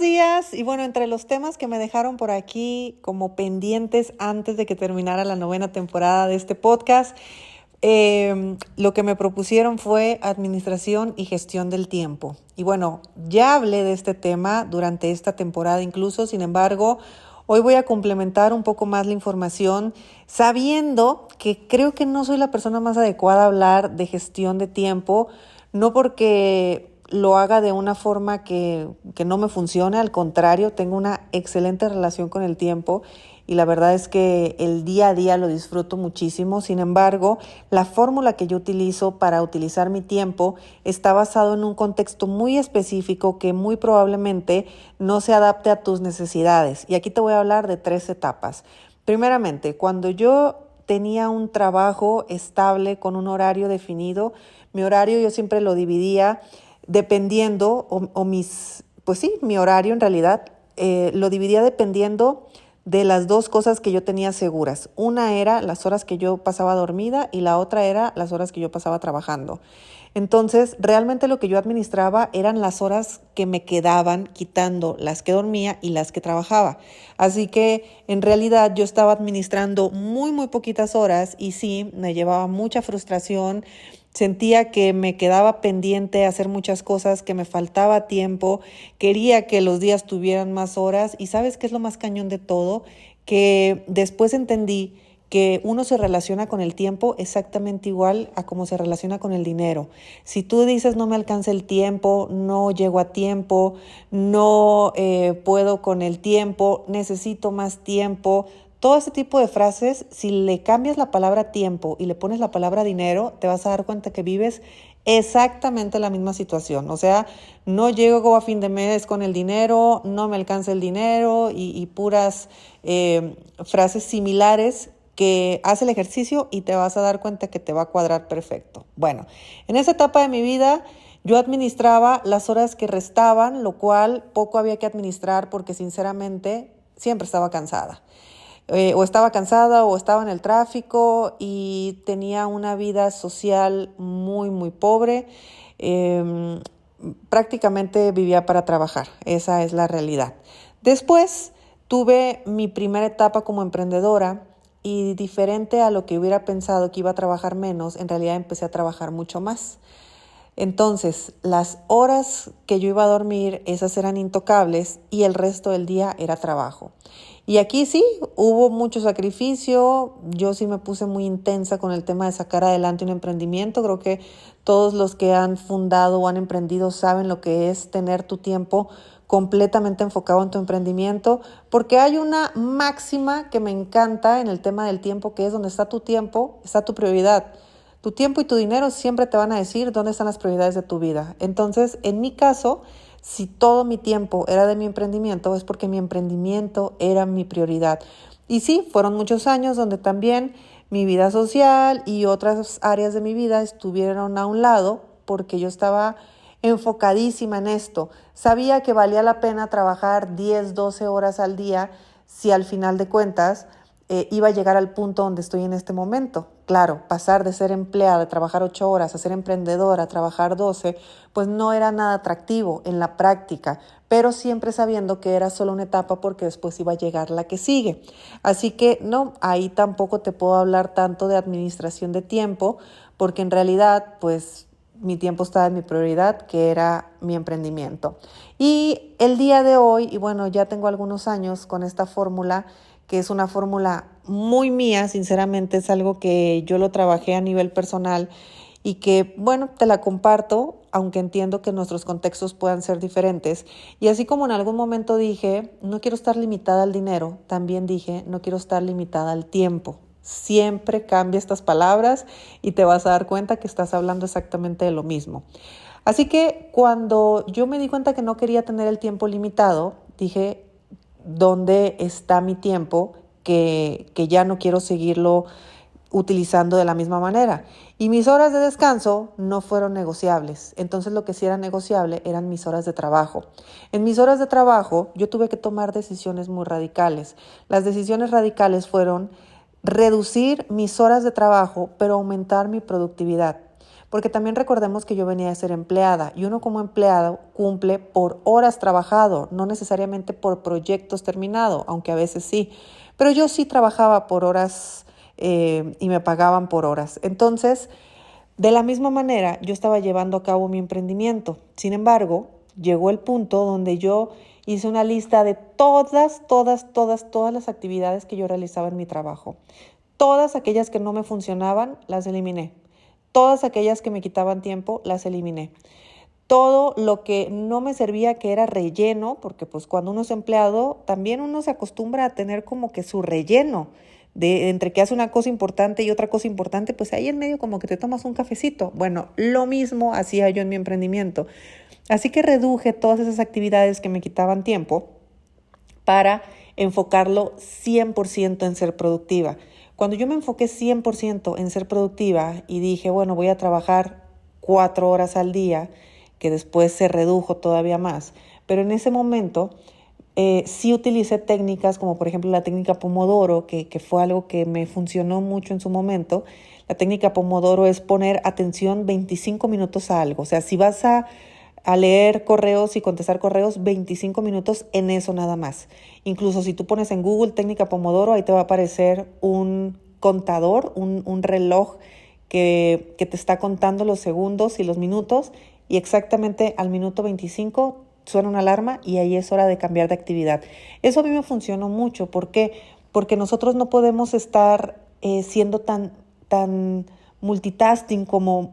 días. Y bueno, entre los temas que me dejaron por aquí como pendientes antes de que terminara la 9ª temporada de este podcast, lo que me propusieron fue administración y gestión del tiempo. Y bueno, ya hablé de este tema durante esta temporada incluso, sin embargo, hoy voy a complementar un poco más la información, sabiendo que creo que no soy la persona más adecuada a hablar de gestión de tiempo, no porque lo haga de una forma que no me funcione, al contrario, tengo una excelente relación con el tiempo y la verdad es que el día a día lo disfruto muchísimo. Sin embargo, la fórmula que yo utilizo para utilizar mi tiempo está basado en un contexto muy específico que muy probablemente no se adapte a tus necesidades. Y aquí te voy a hablar de 3 etapas. Primeramente, cuando yo tenía un trabajo estable con un horario definido, mi horario yo siempre lo dividía dependiendo, mi horario en realidad lo dividía dependiendo de las 2 cosas que yo tenía seguras. Una era las horas que yo pasaba dormida y la otra era las horas que yo pasaba trabajando. Entonces, realmente lo que yo administraba eran las horas que me quedaban, quitando las que dormía y las que trabajaba. Así que en realidad yo estaba administrando muy poquitas horas y sí, me llevaba mucha frustración. Sentía que me quedaba pendiente hacer muchas cosas, que me faltaba tiempo, quería que los días tuvieran más horas y ¿sabes qué es lo más cañón de todo? Que después entendí que uno se relaciona con el tiempo exactamente igual a como se relaciona con el dinero. Si tú dices no me alcanza el tiempo, no llego a tiempo, no puedo con el tiempo, necesito más tiempo, todo ese tipo de frases, si le cambias la palabra tiempo y le pones la palabra dinero, te vas a dar cuenta que vives exactamente la misma situación. O sea, no llego a fin de mes con el dinero, no me alcanza el dinero y puras frases similares que haz el ejercicio y te vas a dar cuenta que te va a cuadrar perfecto. Bueno, en esa etapa de mi vida yo administraba las horas que restaban, lo cual poco había que administrar porque sinceramente siempre estaba cansada. O estaba cansada o estaba en el tráfico y tenía una vida social muy pobre. Prácticamente vivía para trabajar, esa es la realidad. Después tuve mi primera etapa como emprendedora y diferente a lo que hubiera pensado que iba a trabajar menos, en realidad empecé a trabajar mucho más. Entonces, las horas que yo iba a dormir, esas eran intocables y el resto del día era trabajo. Y aquí sí, hubo mucho sacrificio, yo sí me puse muy intensa con el tema de sacar adelante un emprendimiento. Creo que todos los que han fundado o han emprendido saben lo que es tener tu tiempo completamente enfocado en tu emprendimiento, porque hay una máxima que me encanta en el tema del tiempo, que es donde está tu tiempo, está tu prioridad. Tu tiempo y tu dinero siempre te van a decir dónde están las prioridades de tu vida. Entonces, en mi caso, si todo mi tiempo era de mi emprendimiento, es porque mi emprendimiento era mi prioridad. Y sí, fueron muchos años donde también mi vida social y otras áreas de mi vida estuvieron a un lado porque yo estaba enfocadísima en esto. Sabía que valía la pena trabajar 10, 12 horas al día si al final de cuentas iba a llegar al punto donde estoy en este momento. Claro, pasar de ser empleada, de trabajar 8 horas, a ser emprendedora, a trabajar 12, pues no era nada atractivo en la práctica, pero siempre sabiendo que era solo una etapa porque después iba a llegar la que sigue. Así que no, ahí tampoco te puedo hablar tanto de administración de tiempo, porque en realidad, pues mi tiempo estaba en mi prioridad, que era mi emprendimiento. Y el día de hoy, y bueno, ya tengo algunos años con esta fórmula, que es una fórmula muy mía, sinceramente es algo que yo lo trabajé a nivel personal y que, bueno, te la comparto, aunque entiendo que nuestros contextos puedan ser diferentes. Y así como en algún momento dije, no quiero estar limitada al dinero, también dije, no quiero estar limitada al tiempo. Siempre cambia estas palabras y te vas a dar cuenta que estás hablando exactamente de lo mismo. Así que cuando yo me di cuenta que no quería tener el tiempo limitado, dije, ¿dónde está mi tiempo que ya no quiero seguirlo utilizando de la misma manera? Y mis horas de descanso no fueron negociables. Entonces lo que sí era negociable eran mis horas de trabajo. En mis horas de trabajo yo tuve que tomar decisiones muy radicales. Las decisiones radicales fueron reducir mis horas de trabajo, pero aumentar mi productividad. porque también recordemos que yo venía de ser empleada y uno como empleado cumple por horas trabajado, no necesariamente por proyectos terminados, aunque a veces sí, pero yo sí trabajaba por horas y me pagaban por horas. Entonces, de la misma manera, yo estaba llevando a cabo mi emprendimiento. Sin embargo, llegó el punto donde yo hice una lista de todas las actividades que yo realizaba en mi trabajo. Todas aquellas que no me funcionaban, las eliminé. Todas aquellas que me quitaban tiempo, las eliminé. Todo lo que no me servía, que era relleno, porque pues cuando uno es empleado, también uno se acostumbra a tener como que su relleno de entre que hace una cosa importante y otra cosa importante, pues ahí en medio como que te tomas un cafecito. Bueno, lo mismo hacía yo en mi emprendimiento. Así que reduje todas esas actividades que me quitaban tiempo para enfocarlo 100% en ser productiva. Cuando yo me enfoqué 100% en ser productiva y dije, bueno, voy a trabajar 4 horas al día, que después se redujo todavía más, pero en ese momento sí utilicé técnicas como por ejemplo la técnica Pomodoro, que fue algo que me funcionó mucho en su momento. La técnica Pomodoro es poner atención 25 minutos a algo. O sea, si vas a leer correos y contestar correos, 25 minutos en eso nada más. Incluso si tú pones en Google técnica Pomodoro, ahí te va a aparecer un contador, un reloj que te está contando los segundos y los minutos, y exactamente al minuto 25 suena una alarma y ahí es hora de cambiar de actividad. Eso a mí me funcionó mucho. ¿Por qué? Porque nosotros no podemos estar siendo tan multitasking como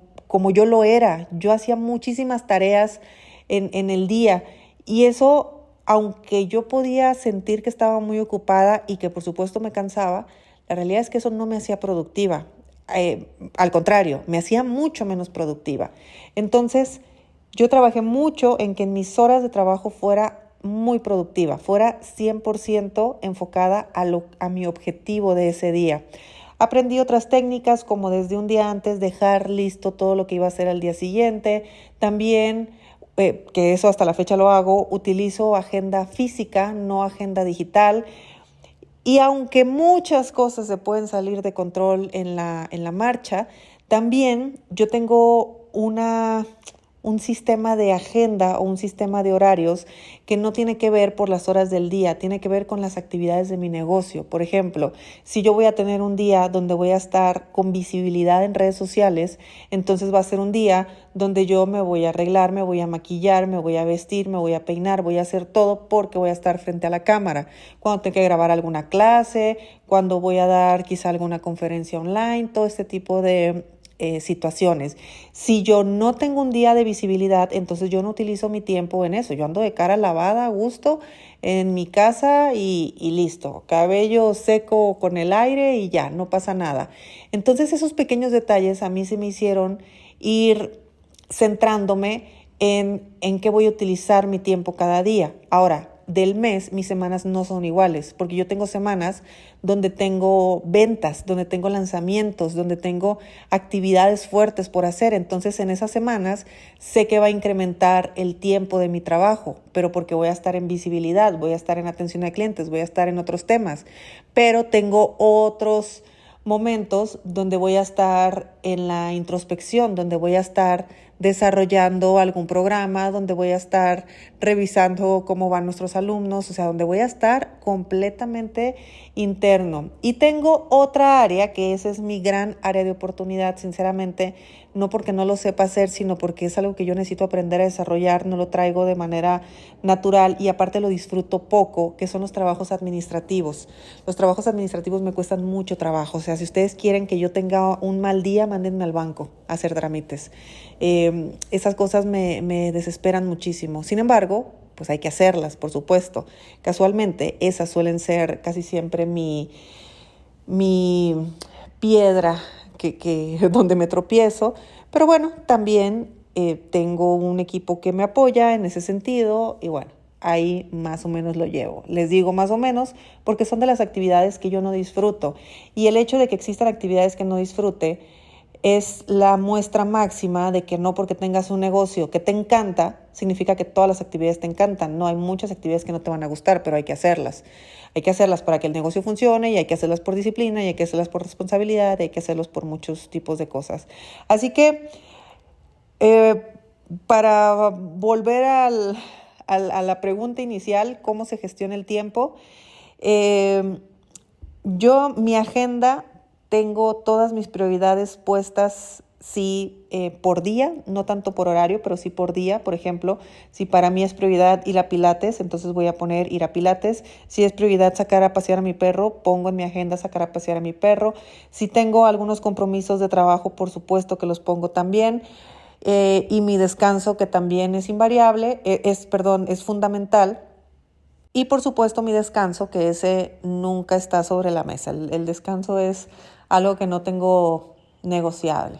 yo lo era. Yo hacía muchísimas tareas en el día y eso, aunque yo podía sentir que estaba muy ocupada y que por supuesto me cansaba, la realidad es que eso no me hacía productiva. Al contrario, me hacía mucho menos productiva. Entonces, yo trabajé mucho en que en mis horas de trabajo fuera muy productiva, fuera 100% enfocada a mi objetivo de ese día. Aprendí otras técnicas como desde un día antes dejar listo todo lo que iba a hacer al día siguiente. También, que eso hasta la fecha lo hago, utilizo agenda física, no agenda digital. Y aunque muchas cosas se pueden salir de control en la marcha, también yo tengo un sistema de agenda o un sistema de horarios que no tiene que ver por las horas del día, tiene que ver con las actividades de mi negocio. Por ejemplo, si yo voy a tener un día donde voy a estar con visibilidad en redes sociales, entonces va a ser un día donde yo me voy a arreglar, me voy a maquillar, me voy a vestir, me voy a peinar, voy a hacer todo porque voy a estar frente a la cámara. Cuando tengo que grabar alguna clase, cuando voy a dar quizá alguna conferencia online, todo este tipo de situaciones. Si yo no tengo un día de visibilidad, entonces yo no utilizo mi tiempo en eso. Yo ando de cara lavada, a gusto, en mi casa y listo. Cabello seco con el aire y ya, no pasa nada. Entonces esos pequeños detalles a mí se me hicieron ir centrándome en qué voy a utilizar mi tiempo cada día. Ahora, del mes, mis semanas no son iguales, porque yo tengo semanas donde tengo ventas, donde tengo lanzamientos, donde tengo actividades fuertes por hacer. Entonces, en esas semanas sé que va a incrementar el tiempo de mi trabajo, pero porque voy a estar en visibilidad, voy a estar en atención a clientes, voy a estar en otros temas. Pero tengo otros momentos donde voy a estar en la introspección, donde voy a estar desarrollando algún programa, donde voy a estar revisando cómo van nuestros alumnos, o sea, donde voy a estar completamente interno. Y tengo otra área que esa es mi gran área de oportunidad, sinceramente, no porque no lo sepa hacer, sino porque es algo que yo necesito aprender a desarrollar, no lo traigo de manera natural y aparte lo disfruto poco, que son los trabajos administrativos. Los trabajos administrativos me cuestan mucho trabajo, o sea, si ustedes quieren que yo tenga un mal día, mándenme al banco a hacer trámites. Esas cosas me desesperan muchísimo. Sin embargo, pues hay que hacerlas, por supuesto. Casualmente, esas suelen ser casi siempre mi piedra donde me tropiezo. Pero bueno, también tengo un equipo que me apoya en ese sentido y bueno, ahí más o menos lo llevo. Les digo más o menos porque son de las actividades que yo no disfruto. Y el hecho de que existan actividades que no disfrute es la muestra máxima de que no porque tengas un negocio que te encanta, significa que todas las actividades te encantan. No, hay muchas actividades que no te van a gustar, pero hay que hacerlas. Hay que hacerlas para que el negocio funcione y hay que hacerlas por disciplina y hay que hacerlas por responsabilidad y hay que hacerlas por muchos tipos de cosas. Así que Eh, para volver a la pregunta inicial, ¿cómo se gestiona el tiempo? Eh, mi agenda, tengo todas mis prioridades puestas, sí, por día, no tanto por horario, pero sí por día. Por ejemplo, si para mí es prioridad ir a Pilates, entonces voy a poner ir a Pilates. Si es prioridad sacar a pasear a mi perro, pongo en mi agenda sacar a pasear a mi perro. Si tengo algunos compromisos de trabajo, por supuesto que los pongo también. Y mi descanso, que también es invariable, es fundamental. Y por supuesto mi descanso, que ese nunca está sobre la mesa. El descanso es algo que no tengo negociable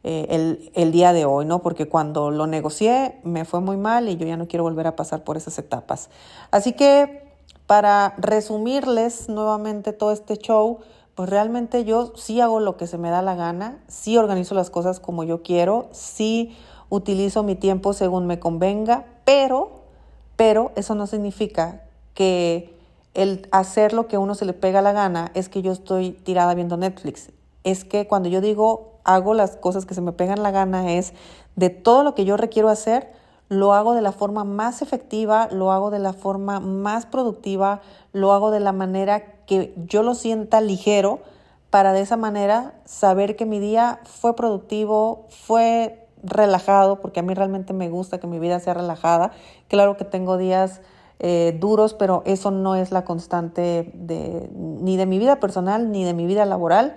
el día de hoy, ¿no? Porque cuando lo negocié me fue muy mal y yo ya no quiero volver a pasar por esas etapas. Así que para resumirles nuevamente todo este show, pues realmente yo sí hago lo que se me da la gana, sí organizo las cosas como yo quiero, sí utilizo mi tiempo según me convenga, pero eso no significa que el hacer lo que a uno se le pega la gana es que yo estoy tirada viendo Netflix. Es que cuando yo digo hago las cosas que se me pegan la gana es de todo lo que yo requiero hacer, lo hago de la forma más efectiva, lo hago de la forma más productiva, lo hago de la manera que yo lo sienta ligero para de esa manera saber que mi día fue productivo, fue relajado, porque a mí realmente me gusta que mi vida sea relajada. Claro que tengo días duros, pero eso no es la constante ni de mi vida personal ni de mi vida laboral.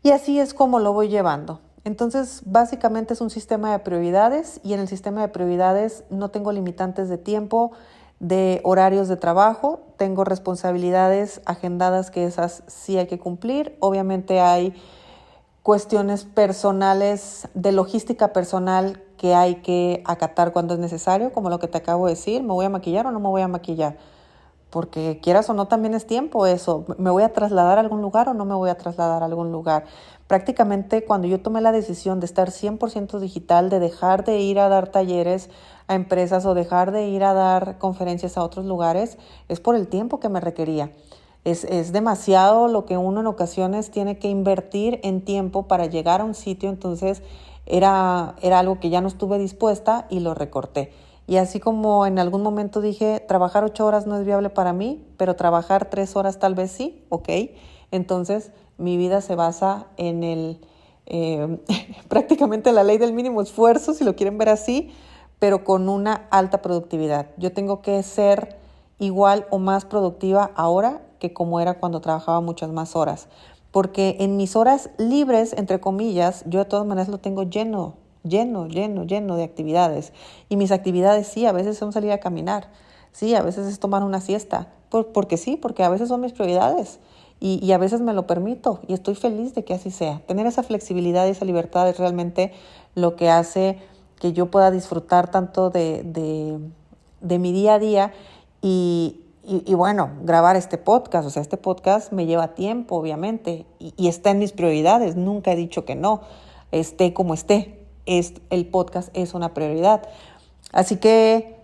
Y así es como lo voy llevando. Entonces, básicamente es un sistema de prioridades y en el sistema de prioridades no tengo limitantes de tiempo, de horarios de trabajo, tengo responsabilidades agendadas que esas sí hay que cumplir. Obviamente hay cuestiones personales, de logística personal que hay que acatar cuando es necesario, como lo que te acabo de decir, ¿me voy a maquillar o no me voy a maquillar? Porque quieras o no, también es tiempo eso. ¿Me voy a trasladar a algún lugar o no me voy a trasladar a algún lugar? Prácticamente cuando yo tomé la decisión de estar 100% digital, de dejar de ir a dar talleres a empresas o dejar de ir a dar conferencias a otros lugares, es por el tiempo que me requería. Es demasiado lo que uno en ocasiones tiene que invertir en tiempo para llegar a un sitio, entonces era algo que ya no estuve dispuesta y lo recorté. Y así como en algún momento dije, trabajar 8 horas no es viable para mí, pero trabajar 3 horas tal vez sí, ok. Entonces mi vida se basa en prácticamente la ley del mínimo esfuerzo, si lo quieren ver así, pero con una alta productividad. Yo tengo que ser igual o más productiva ahora que como era cuando trabajaba muchas más horas. Porque en mis horas libres, entre comillas, yo de todas maneras lo tengo lleno de actividades. Y mis actividades sí, a veces son salir a caminar, sí, a veces es tomar una siesta, porque sí, porque a veces son mis prioridades y a veces me lo permito y estoy feliz de que así sea. Tener esa flexibilidad y esa libertad es realmente lo que hace que yo pueda disfrutar tanto de mi día a día y bueno, grabar este podcast. O sea, este podcast me lleva tiempo, obviamente, y está en mis prioridades. Nunca he dicho que no, esté como esté. El podcast es una prioridad. Así que,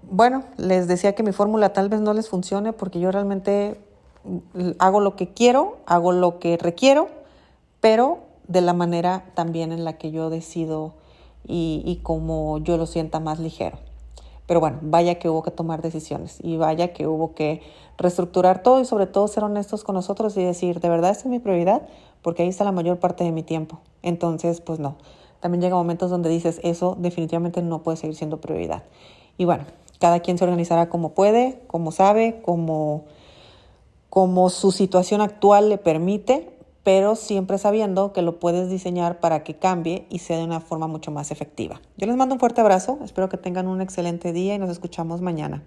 bueno, les decía que mi fórmula tal vez no les funcione porque yo realmente hago lo que quiero, hago lo que requiero, pero de la manera también en la que yo decido y como yo lo sienta más ligero. Pero bueno, vaya que hubo que tomar decisiones y vaya que hubo que reestructurar todo y sobre todo ser honestos con nosotros y decir, ¿de verdad esta es mi prioridad? Porque ahí está la mayor parte de mi tiempo. Entonces, pues no. También llega momentos donde dices, eso definitivamente no puede seguir siendo prioridad. Y bueno, cada quien se organizará como puede, como sabe, como su situación actual le permite, pero siempre sabiendo que lo puedes diseñar para que cambie y sea de una forma mucho más efectiva. Yo les mando un fuerte abrazo, espero que tengan un excelente día y nos escuchamos mañana.